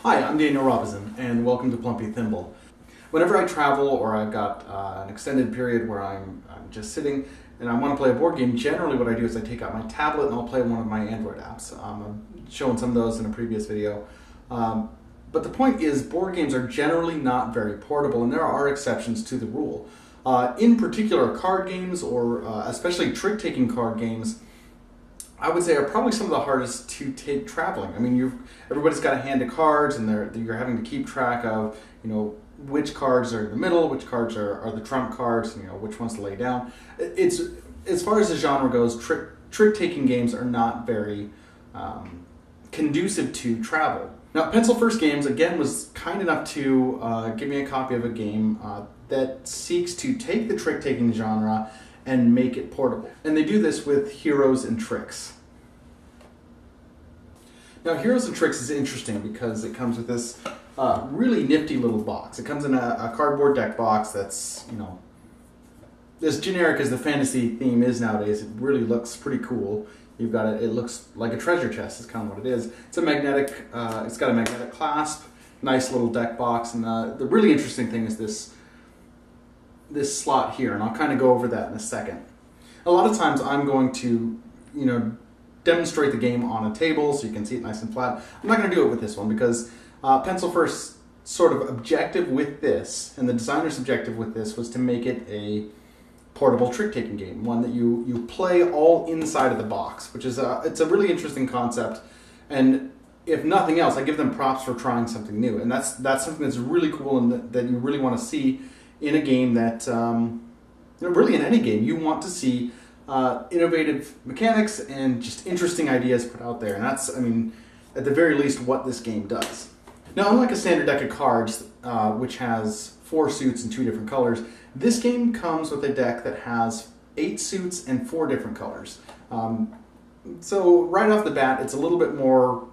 Hi, I'm Daniel Robinson, and welcome to Plumpy Thimble. Whenever I travel or I've got an extended period where I'm just sitting and I want to play a board game, generally what I do is I take out my tablet and I'll play one of my Android apps. I've shown some of those in a previous video. But the point is, board games are generally not very portable, and there are exceptions to the rule. In particular, card games, or especially trick-taking card games, I would say are probably some of the hardest to take traveling. I mean, everybody's got a hand of cards, and you're having to keep track of, which cards are in the middle, which cards are the trump cards, which ones to lay down. It's, as far as the genre goes, trick-taking games are not very conducive to travel. Now, Pencil First Games, again, was kind enough to give me a copy of a game that seeks to take the trick-taking genre and make it portable. And they do this with Heroes and Tricks. Now, Heroes and Tricks is interesting because it comes with this really nifty little box. It comes in a cardboard deck box that's, as generic as the fantasy theme is nowadays. It really looks pretty cool. You've got it looks like a treasure chest is kind of what it is. It's a magnetic, it's got a magnetic clasp, nice little deck box, and the really interesting thing is this slot here, and I'll kind of go over that in a second. A lot of times I'm going to, demonstrate the game on a table so you can see it nice and flat. I'm not going to do it with this one because Pencil First's sort of objective with this, and the designer's objective with this, was to make it a portable trick-taking game, one that you play all inside of the box, which is it's a really interesting concept. And if nothing else, I give them props for trying something new, and that's something that's really cool and that you really want to see in a game that, really in any game, you want to see innovative mechanics and just interesting ideas put out there. And that's, at the very least, what this game does. Now, unlike a standard deck of cards, which has 4 suits and 2 different colors, this game comes with a deck that has 8 suits and 4 different colors. So right off the bat, it's a little bit more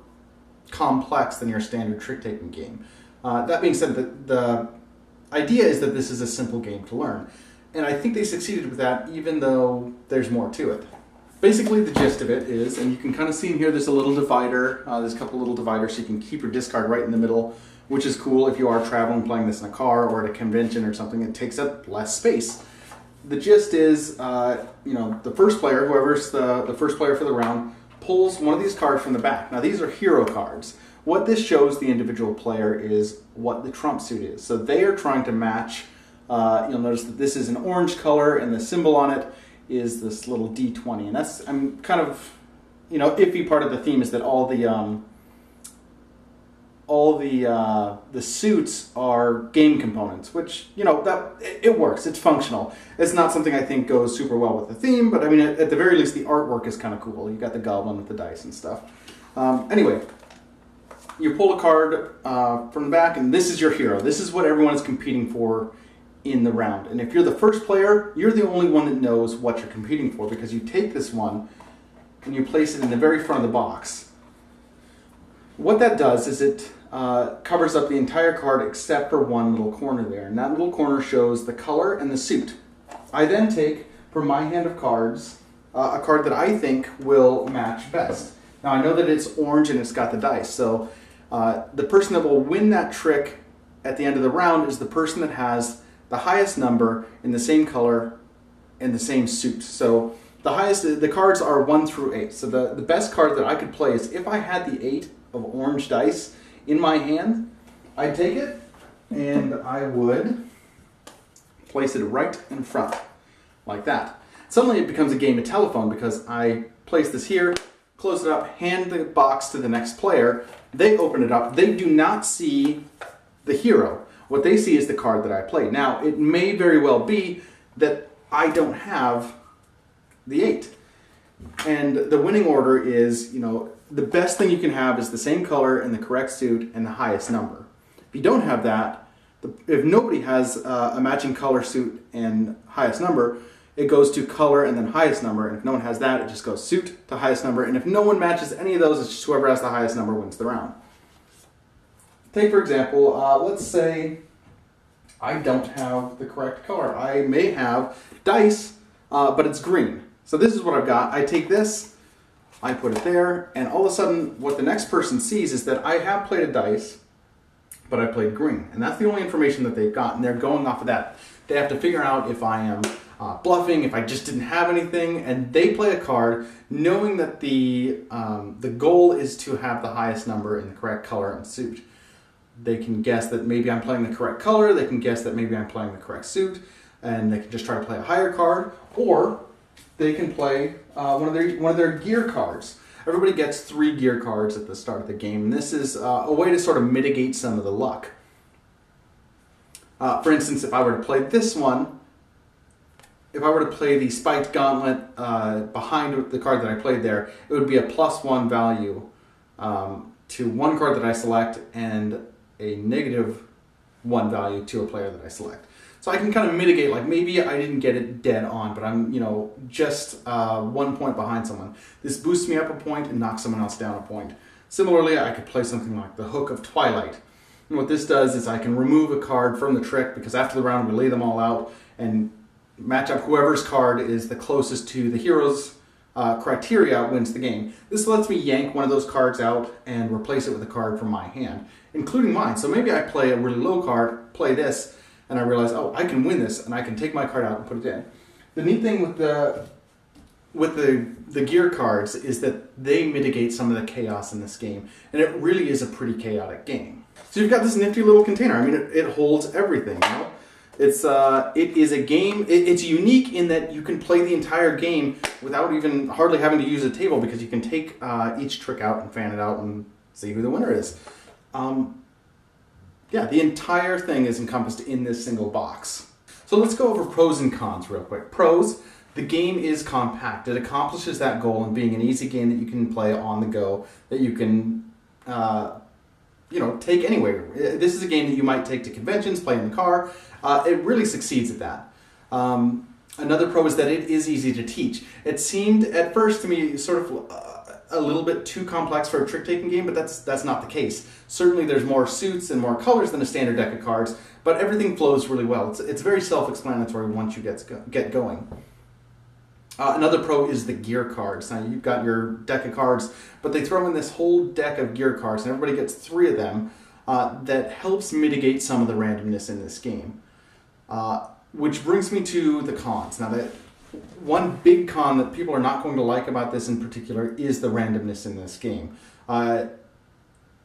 complex than your standard trick-taking game. That being said, the idea is that this is a simple game to learn. And I think they succeeded with that, even though there's more to it. Basically, the gist of it is, and you can kind of see in here, there's a little divider. There's a couple little dividers, so you can keep or discard right in the middle, which is cool if you are traveling, playing this in a car or at a convention or something. It takes up less space. The gist is, the first player, whoever's the first player for the round, pulls one of these cards from the back. Now, these are hero cards. What this shows the individual player is what the trump suit is. So they are trying to match. You'll notice that this is an orange color, and the symbol on it is this little D20. And that's, kind of, iffy part of the theme is that all the suits are game components, which, that it works. It's functional. It's not something I think goes super well with the theme, but at the very least, the artwork is kind of cool. You got the goblin with the dice and stuff. Anyway, you pull a card from the back, and this is your hero. This is what everyone is competing for in the round. And if you're the first player, you're the only one that knows what you're competing for, because you take this one and you place it in the very front of the box. What that does is it covers up the entire card except for one little corner there, and that little corner shows the color and the suit. I then take, from my hand of cards, a card that I think will match best. Now, I know that it's orange and it's got the dice, so the person that will win that trick at the end of the round is the person that has the highest number in the same color and the same suit. So the cards are 1 through 8. So the best card that I could play is, if I had the 8 of orange dice in my hand, I'd take it and I would place it right in front, like that. Suddenly it becomes a game of telephone, because I place this here, close it up, hand the box to the next player, they open it up, they do not see the hero. What they see is the card that I played. Now, it may very well be that I don't have the 8. And the winning order is, the best thing you can have is the same color and the correct suit and the highest number. If you don't have that, if nobody has a matching color, suit, and highest number, it goes to color and then highest number. And if no one has that, it just goes suit to highest number. And if no one matches any of those, it's just whoever has the highest number wins the round. Take, for example, let's say I don't have the correct color. I may have dice, but it's green. So this is what I've got. I take this, I put it there, and all of a sudden what the next person sees is that I have played a dice, but I played green. And that's the only information that they've got, and they're going off of that. They have to figure out if I am bluffing, if I just didn't have anything, and they play a card knowing that the goal is to have the highest number in the correct color and suit. They can guess that maybe I'm playing the correct color, they can guess that maybe I'm playing the correct suit, and they can just try to play a higher card, or they can play one of their gear cards. Everybody gets 3 gear cards at the start of the game, and this is a way to sort of mitigate some of the luck. For instance, if I were to play this one, if I were to play the Spiked Gauntlet behind the card that I played there, it would be a +1 value to one card that I select and a -1 value to a player that I select. So I can kind of mitigate, like maybe I didn't get it dead on, but I'm, just 1 point behind someone. This boosts me up a point and knocks someone else down a point. Similarly, I could play something like the Hook of Twilight. And what this does is I can remove a card from the trick, because after the round we lay them all out and match up whoever's card is the closest to the hero's criteria wins the game. This lets me yank one of those cards out and replace it with a card from my hand, including mine. So maybe I play a really low card, play this, and I realize, oh, I can win this, and I can take my card out and put it in. The neat thing with the gear cards is that they mitigate some of the chaos in this game, and it really is a pretty chaotic game. So you've got this nifty little container. I mean, it holds everything, It is a game, it's unique in that you can play the entire game without even hardly having to use a table, because you can take each trick out and fan it out and see who the winner is. Yeah, the entire thing is encompassed in this single box. So let's go over pros and cons real quick. Pros, the game is compact. It accomplishes that goal in being an easy game that you can play on the go, that you can take anywhere. This is a game that you might take to conventions, play in the car. It really succeeds at that. Another pro is that it is easy to teach. It seemed at first to me sort of a little bit too complex for a trick-taking game, but that's not the case. Certainly there's more suits and more colors than a standard deck of cards, but everything flows really well. It's very self-explanatory once you get going. Another pro is the gear cards. Now you've got your deck of cards, but they throw in this whole deck of gear cards, and everybody gets 3 of them. That helps mitigate some of the randomness in this game. Which brings me to the cons. Now, one big con that people are not going to like about this in particular is the randomness in this game.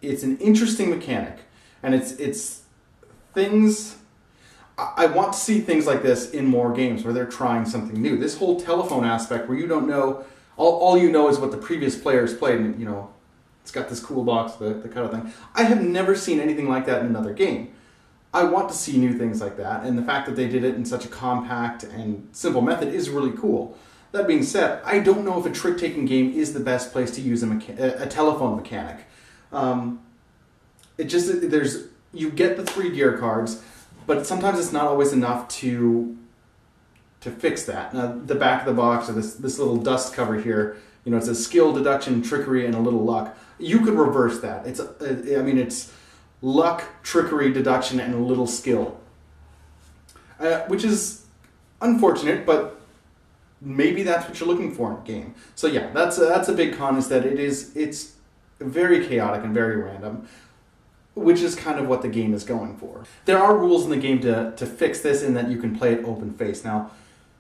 It's an interesting mechanic, and it's things... I want to see things like this in more games where they're trying something new. This whole telephone aspect where you don't know, all you know is what the previous players played, and it's got this cool box, the kind of thing. I have never seen anything like that in another game. I want to see new things like that, and the fact that they did it in such a compact and simple method is really cool. That being said, I don't know if a trick-taking game is the best place to use a telephone mechanic. You get the 3 gear cards, but sometimes it's not always enough to fix that. Now, the back of the box, or this little dust cover here, it says skill, deduction, trickery, and a little luck. You could reverse that. It's luck, trickery, deduction, and a little skill. Which is unfortunate, but maybe that's what you're looking for in a game. So yeah, that's a big con, is that it's very chaotic and very random, which is kind of what the game is going for. There are rules in the game to fix this, in that you can play it open face. Now,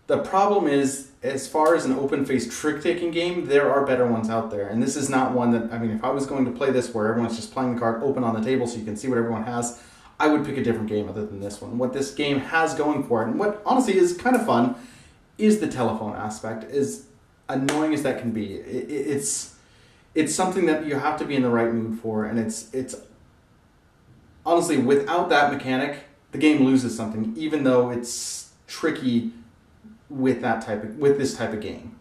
the problem is, as far as an open-faced trick-taking game, there are better ones out there. And this is not one that, if I was going to play this where everyone's just playing the card open on the table so you can see what everyone has, I would pick a different game other than this one. What this game has going for it, and what honestly is kind of fun, is the telephone aspect. As annoying as that can be, it's something that you have to be in the right mood for, and it's honestly, without that mechanic, the game loses something, even though it's tricky with this type of game.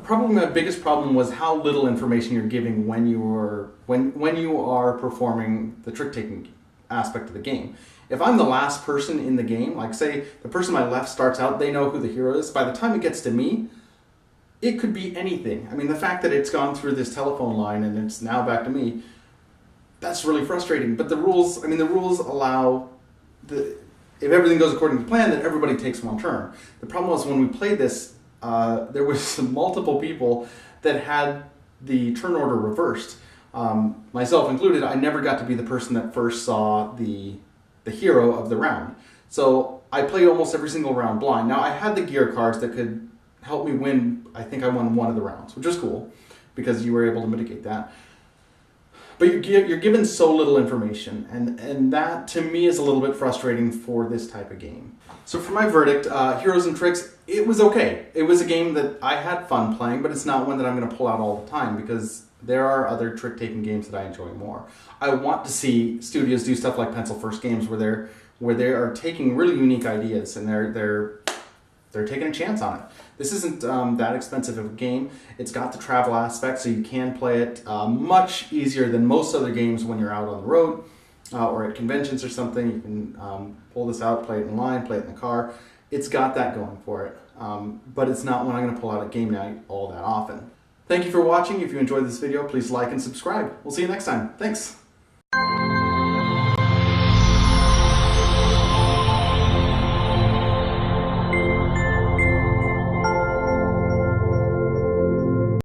Probably my biggest problem was how little information you're giving when you are performing the trick-taking aspect of the game. If I'm the last person in the game, like say the person on my left starts out, they know who the hero is. By the time it gets to me, it could be anything. The fact that it's gone through this telephone line and it's now back to me, that's really frustrating. But the rules allow if everything goes according to plan, then everybody takes one turn. The problem was, when we played this, there was multiple people that had the turn order reversed. myself included, I never got to be the person that first saw the hero of the round. So I played almost every single round blind. Now I had the gear cards that could help me win. I think I won one of the rounds, which was cool because you were able to mitigate that. But you're given so little information, and that to me is a little bit frustrating for this type of game. So for my verdict, Heroes and Tricks, it was okay. It was a game that I had fun playing, but it's not one that I'm going to pull out all the time because there are other trick-taking games that I enjoy more. I want to see studios do stuff like Pencil First Games where they are taking really unique ideas and they're taking a chance on it. This isn't that expensive of a game. It's got the travel aspect, so you can play it much easier than most other games when you're out on the road or at conventions or something. You can pull this out, play it in line, play it in the car. It's got that going for it, but it's not one I'm going to pull out at game night all that often. Thank you for watching. If you enjoyed this video, please like and subscribe. We'll see you next time. Thanks.